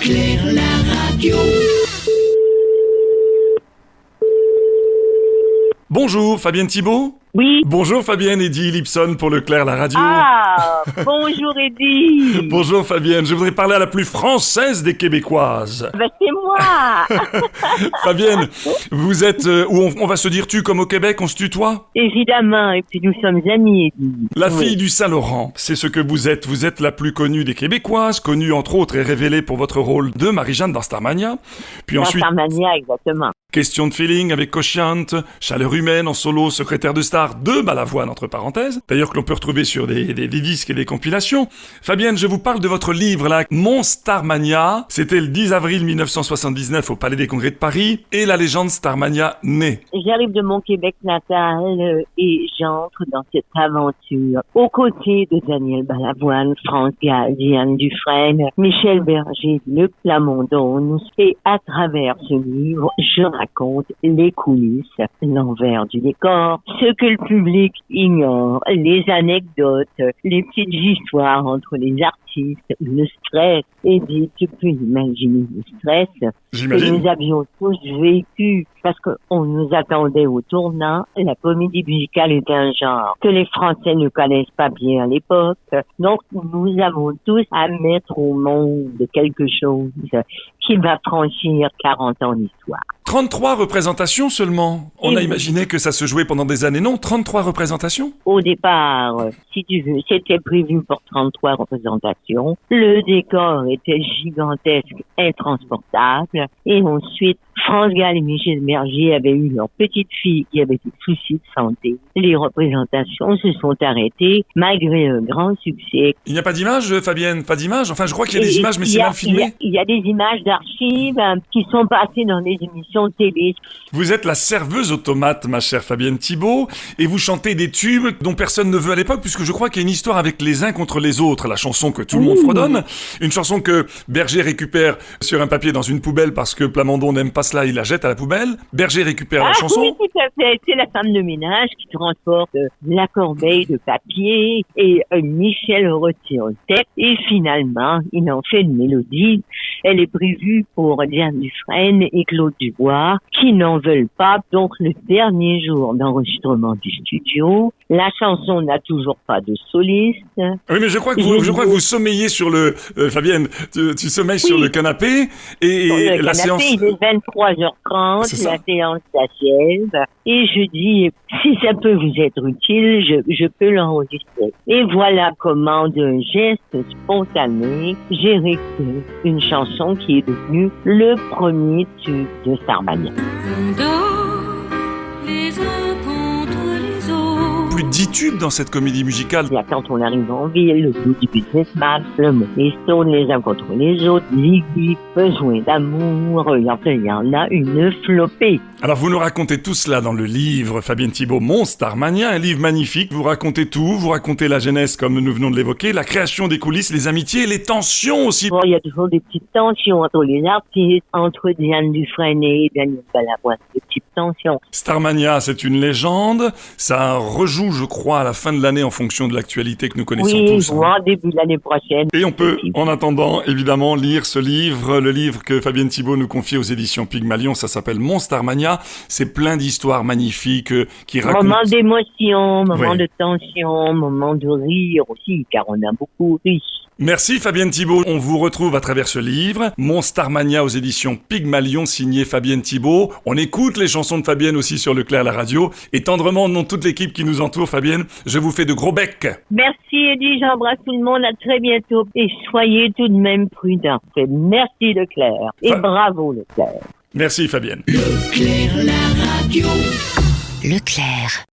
Leclerc, la radio. Bonjour, Fabienne Thibault. Oui. Bonjour Fabienne, Eddie Lipson pour Leclerc, la radio. Ah, bonjour Eddie. Bonjour Fabienne, je voudrais parler à la plus française des Québécoises. Ben, c'est moi. Fabienne, vous êtes où on va se dire tu comme au Québec, on se tutoie? Évidemment, et puis nous sommes amis, Eddie. La fille du Saint-Laurent, c'est ce que vous êtes. Vous êtes la plus connue des Québécoises, connue entre autres et révélée pour votre rôle de Marie-Jeanne dans Starmania. Puis ensuite, Starmania, exactement. Question de feeling avec Cochiante, Chaleur humaine en solo, secrétaire de star de Balavoine entre parenthèses, d'ailleurs que l'on peut retrouver sur des disques et des compilations. Fabienne, je vous parle de votre livre là, Mon Starmania, c'était le 10 avril 1979 au Palais des Congrès de Paris, et la légende Starmania naît. J'arrive de mon Québec natal et j'entre dans cette aventure aux côtés de Daniel Balavoine, France Gall, Diane Dufresne, Michel Berger, Luc Plamondon, et à travers ce livre, je raconte les coulisses, l'envers du décor, ce que le public ignore, les anecdotes, les petites histoires entre les artistes, le stress. Et tu peux imaginer le stress que nous avions tous vécu parce qu'on nous attendait au tournant. La comédie musicale est un genre que les Français ne connaissent pas bien à l'époque. Donc, nous avons tous à mettre au monde quelque chose qui va franchir 40 ans d'histoire. 33 représentations seulement. On a imaginé que ça se jouait pendant des années. Non, 33 représentations? Au départ, si tu veux, c'était prévu pour 33 représentations. Le décor était gigantesque, intransportable. Et ensuite, France Gall et Michel Berger avaient eu leur petite fille qui avait des soucis de santé. Les représentations se sont arrêtées malgré un grand succès. Il n'y a pas d'image, Fabienne? Pas d'image? Enfin, je crois qu'il y a des images, mais c'est mal filmé. Il y a des images d'archives qui sont passées dans des émissions de télé. Vous êtes la serveuse automate, ma chère Fabienne Thibault, et vous chantez des tubes dont personne ne veut à l'époque, puisque je crois qu'il y a une histoire avec les uns contre les autres, la chanson que tout le monde fredonne, une chanson que Berger récupère sur un papier dans une poubelle parce que Plamondon n'aime pas cela, il la jette à la poubelle. Berger récupère la chanson. Oui, tout à fait. C'est la femme de ménage qui transporte la corbeille de papier et Michel retire le texte et finalement, il en fait une mélodie. Elle est prévue pour Diane Dufresne et Claude Dubois qui n'en veulent pas. Donc, le dernier jour d'enregistrement du studio, la chanson n'a toujours pas de soliste. Oui, mais je crois que vous sommeillez sur le... Fabienne, tu sommeilles sur le canapé et la séance... Il est 23h30, la séance s'achève et je dis, si ça peut vous être utile, je peux l'enregistrer. Et voilà comment, d'un geste spontané, j'ai récité une chanson qui est devenue le premier tube de Starmania. On dort les uns contre les autres. Plus de 10 tubes dans cette comédie musicale. Il y a Quand on arrive en ville, Le Blues du Businessman, Le Money Stone, Les uns contre les autres, Ziggy, Besoin d'amour, il y en a une flopée. Alors vous nous racontez tout cela dans le livre, Fabienne Thibault, Mon Starmania, un livre magnifique. Vous racontez tout, vous racontez la jeunesse comme nous venons de l'évoquer, la création des coulisses, les amitiés, les tensions aussi. Bon, il y a toujours des petites tensions entre les artistes, entre Diane Dufresne et Daniel Balavoine, des petites tensions. Starmania, c'est une légende, ça rejoue, je crois, à la fin de l'année en fonction de l'actualité que nous connaissons tous. Oui, en début de l'année prochaine. Et on peut, en attendant, évidemment, lire ce livre, le livre que Fabienne Thibault nous confie aux éditions Pygmalion, ça s'appelle Mon Starmania. C'est plein d'histoires magnifiques qui racontent... Moments d'émotion, moments de tension, moments de rire aussi, car on a beaucoup ri. Merci Fabienne Thibault. On vous retrouve à travers ce livre, Mon Starmania aux éditions Pygmalion, signé Fabienne Thibault. On écoute les chansons de Fabienne aussi sur Leclerc la radio. Et tendrement, au nom de toute l'équipe qui nous entoure, Fabienne, je vous fais de gros becs. Merci Eddie, j'embrasse tout le monde, à très bientôt. Et soyez tout de même prudents. Merci Leclerc. Et bravo Leclerc. Merci Fabienne. Leclerc la radio. Leclerc.